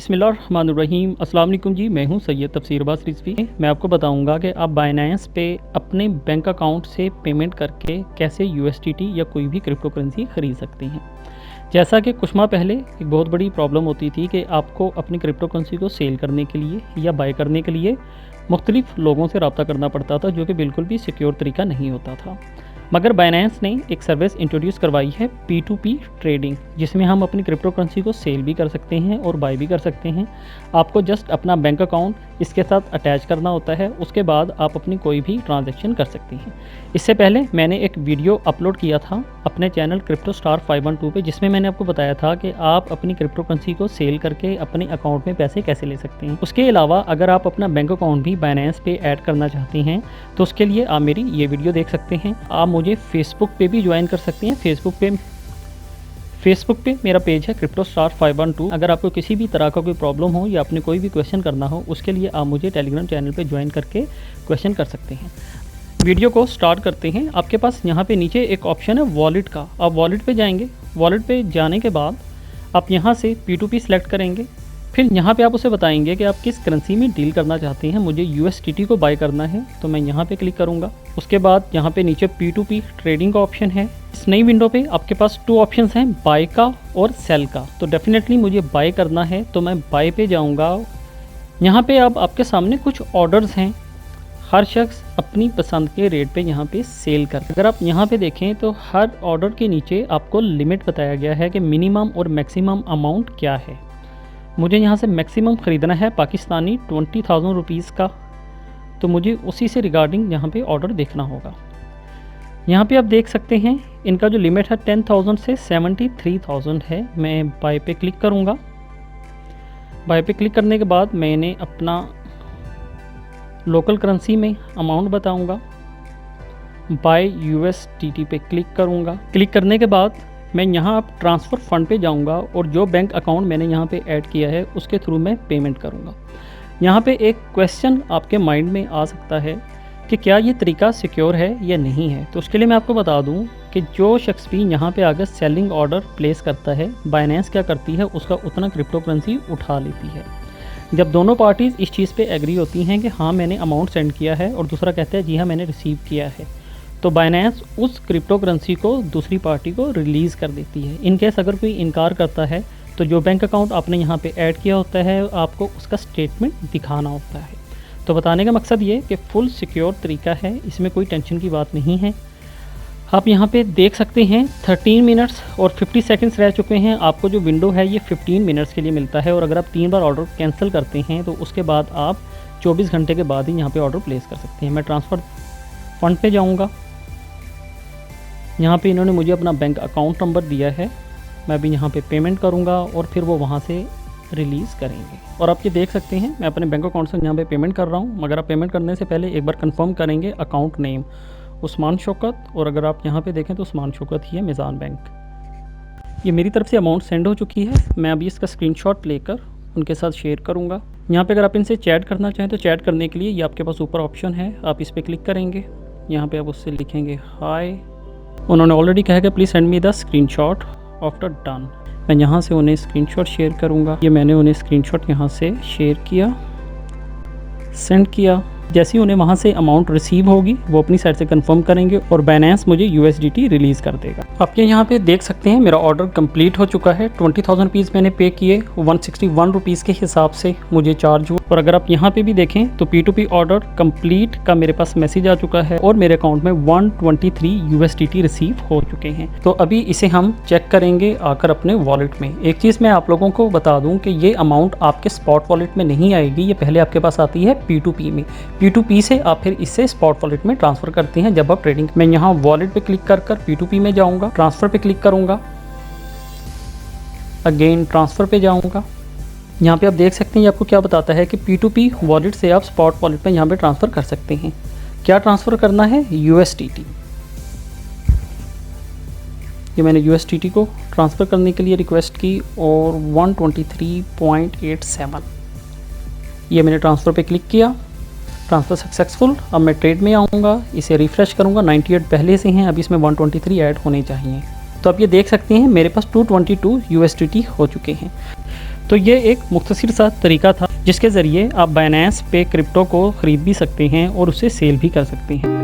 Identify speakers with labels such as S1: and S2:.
S1: बिस्मिल्लाहिर्रहमानिर्रहीम। अस्सलाम वालेकुम जी, मैं हूं सैयद तफसीर अब्बास रिजवी। मैं आपको बताऊंगा कि आप बाइनेंस पे अपने बैंक अकाउंट से पेमेंट करके कैसे USDT या कोई भी क्रिप्टो करेंसी ख़रीद सकते हैं। जैसा कि कुछ माह पहले एक बहुत बड़ी प्रॉब्लम होती थी कि आपको अपनी क्रिप्टो करेंसी को सेल करने के लिए या बाय करने के लिए मुख्तलिफ लोगों से रब्ता करना पड़ता था, जो कि बिल्कुल भी सिक्योर तरीका नहीं होता था। मगर बाइनेंस ने एक सर्विस इंट्रोड्यूस करवाई है P2P ट्रेडिंग, जिसमें हम अपनी क्रिप्टो करेंसी को सेल भी कर सकते हैं और बाय भी कर सकते हैं। आपको जस्ट अपना बैंक अकाउंट इसके साथ अटैच करना होता है, उसके बाद आप अपनी कोई भी ट्रांजैक्शन कर सकते हैं। इससे पहले मैंने एक वीडियो अपलोड किया था अपने चैनल क्रिप्टो स्टार 512 पे, जिसमें मैंने आपको बताया था कि आप अपनी क्रिप्टो करेंसी को सेल करके अपने अकाउंट में पैसे कैसे ले सकते हैं। उसके अलावा अगर आप अपना बैंक अकाउंट भी बाइनेंस पे ऐड करना चाहते हैं तो उसके लिए आप मेरी ये वीडियो देख सकते हैं। आप मुझे फेसबुक पे भी ज्वाइन कर सकते हैं। फेसबुक पे मेरा पेज है क्रिप्टो स्टार 512। अगर आपको किसी भी तरह का कोई प्रॉब्लम हो या आपने कोई भी क्वेश्चन करना हो, उसके लिए आप मुझे टेलीग्राम चैनल पे ज्वाइन करके क्वेश्चन कर सकते हैं। वीडियो को स्टार्ट करते हैं। आपके पास यहाँ पे नीचे एक ऑप्शन है वॉलेट का, आप वॉलेट पे जाएंगे। वॉलेट पे जाने के बाद आप यहाँ से P2P सेलेक्ट करेंगे। फिर यहाँ पे आप उसे बताएंगे कि आप किस करेंसी में डील करना चाहते हैं। मुझे USDT को बाय करना है तो मैं यहाँ पे क्लिक करूँगा। उसके बाद यहाँ पे नीचे P2P ट्रेडिंग का ऑप्शन है। इस नई विंडो पे आपके पास 2 ऑप्शंस हैं, बाय का और सेल का। तो डेफिनेटली मुझे बाय करना है तो मैं बाय पे जाऊँगा। यहाँ पे अब आपके सामने कुछ ऑर्डर्स हैं, हर शख्स अपनी पसंद के रेट पे यहाँ पे सेल कर। अगर आप यहाँ पे देखें तो हर ऑर्डर के नीचे आपको लिमिट बताया गया है कि मिनिमम और मैक्सिमम अमाउंट क्या है। मुझे यहाँ से मैक्सिमम ख़रीदना है पाकिस्तानी 20,000 रुपीज़ का, तो मुझे उसी से रिगार्डिंग यहाँ पे ऑर्डर देखना होगा। यहाँ पे आप देख सकते हैं इनका जो लिमिट है 10,000 से 73,000 है। मैं बाय पे क्लिक करूँगा। बाय पे क्लिक करने के बाद मैंने अपना लोकल करेंसी में अमाउंट बताऊँगा। बाय USDT पे क्लिक करूँगा। क्लिक करने के बाद मैं यहाँ अब ट्रांसफ़र फ़ंड पे जाऊँगा और जो बैंक अकाउंट मैंने यहाँ पे ऐड किया है उसके थ्रू मैं पेमेंट करूँगा। यहाँ पे एक क्वेश्चन आपके माइंड में आ सकता है कि क्या ये तरीका सिक्योर है या नहीं है। तो उसके लिए मैं आपको बता दूँ कि जो शख्स भी यहाँ पे आकर सेलिंग ऑर्डर प्लेस करता है, बाइनेंस क्या करती है, उसका उतना क्रिप्टो करेंसी उठा लेती है। जब दोनों पार्टीज़ इस चीज़ पे एग्री होती हैं कि हाँ मैंने अमाउंट सेंड किया है और दूसरा कहता है जी हाँ मैंने रिसीव किया है, तो बाइनेंस उस क्रिप्टो करेंसी को दूसरी पार्टी को रिलीज़ कर देती है। इन केस अगर कोई इनकार करता है तो जो बैंक अकाउंट आपने यहाँ पे ऐड किया होता है आपको उसका स्टेटमेंट दिखाना होता है। तो बताने का मकसद ये कि फुल सिक्योर तरीका है, इसमें कोई टेंशन की बात नहीं है। आप यहाँ पे देख सकते हैं 13 मिनट्स और 50 सेकंड्स रह चुके हैं। आपको जो विंडो है ये 15 मिनट्स के लिए मिलता है और अगर आप 3 बार ऑर्डर कैंसिल करते हैं तो उसके बाद आप 24 घंटे के बाद ही यहाँ पे ऑर्डर प्लेस कर सकते हैं। मैं ट्रांसफ़र फ़ंड पे जाऊँगा। यहाँ पे इन्होंने मुझे अपना बैंक अकाउंट नंबर दिया है, मैं अभी यहाँ पे पेमेंट करूँगा और फिर वो वहाँ से रिलीज़ करेंगे। और आप ये देख सकते हैं मैं अपने बैंक अकाउंट से यहाँ पे पेमेंट कर रहा हूँ। मगर आप पेमेंट करने से पहले एक बार कंफर्म करेंगे अकाउंट नेम उस्मान शौकत, और अगर आप यहाँ पे देखें तो उस्मान शौकत ही है, मिज़ान बैंक। ये मेरी तरफ से अमाउंट सेंड हो चुकी है। मैं अभी इसका स्क्रीनशॉट लेकर उनके साथ शेयर करूँगा। यहाँ पे अगर आप इनसे चैट करना चाहें तो चैट करने के लिए ये आपके पास ऊपर ऑप्शन है, आप इस पर क्लिक करेंगे। यहाँ पर आप उससे लिखेंगे हाय। उन्होंने ऑलरेडी कहा कि please send me the screenshot after done. मैं यहाँ से उन्हें स्क्रीनशॉट शेयर करूँगा। ये मैंने उन्हें स्क्रीनशॉट यहाँ से शेयर किया, सेंड किया। जैसे ही उन्हें वहाँ से अमाउंट रिसीव होगी वो अपनी साइड से कंफर्म करेंगे और बाइनेंस मुझे USDT रिलीज़ कर देगा। आप ये यहाँ पे देख सकते हैं मेरा ऑर्डर कंप्लीट हो चुका है। 20,000 रुपीज़ मैंने पे किए, 161 रुपीज़ के हिसाब से मुझे चार्ज हुआ। और अगर आप यहाँ पे भी देखें तो P2P ऑर्डर कंप्लीट का मेरे पास मैसेज आ चुका है और मेरे अकाउंट में 123 USDT रिसीव हो चुके हैं। तो अभी इसे हम चेक करेंगे आकर अपने वॉलेट में। एक चीज़ मैं आप लोगों को बता दूँ कि ये अमाउंट आपके स्पॉट वॉलेट में नहीं आएगी, ये पहले आपके पास आती है P2P में। P2P से आप फिर इससे स्पॉट वॉलेट में ट्रांसफ़र करते हैं जब आप ट्रेडिंग। मैं यहाँ वॉलेट पे क्लिक कर P2P में जाऊँगा, ट्रांसफ़र पे क्लिक करूँगा, अगेन ट्रांसफ़र पे जाऊँगा। यहाँ पे आप देख सकते हैं ये आपको क्या बताता है कि P2P वॉलेट से आप स्पॉट वॉलेट में यहाँ पे ट्रांसफ़र कर सकते हैं। क्या ट्रांसफ़र करना है? USDT। ये मैंने USDT को ट्रांसफ़र करने के लिए रिक्वेस्ट की और 123.87 ये मैंने ट्रांसफ़र पे क्लिक किया। Transfer successful. अब मैं ट्रेड में आऊँगा, इसे रिफ़्रेश करूँगा। 98 पहले से हैं, अभी इसमें 123 ऐड होने चाहिए। तो आप ये देख सकते हैं मेरे पास 222 USDT हो चुके हैं। तो ये एक मुख्तसर सा तरीका था जिसके ज़रिए आप बाइनेंस पे क्रिप्टो को ख़रीद भी सकते हैं और उसे सेल भी कर सकते हैं।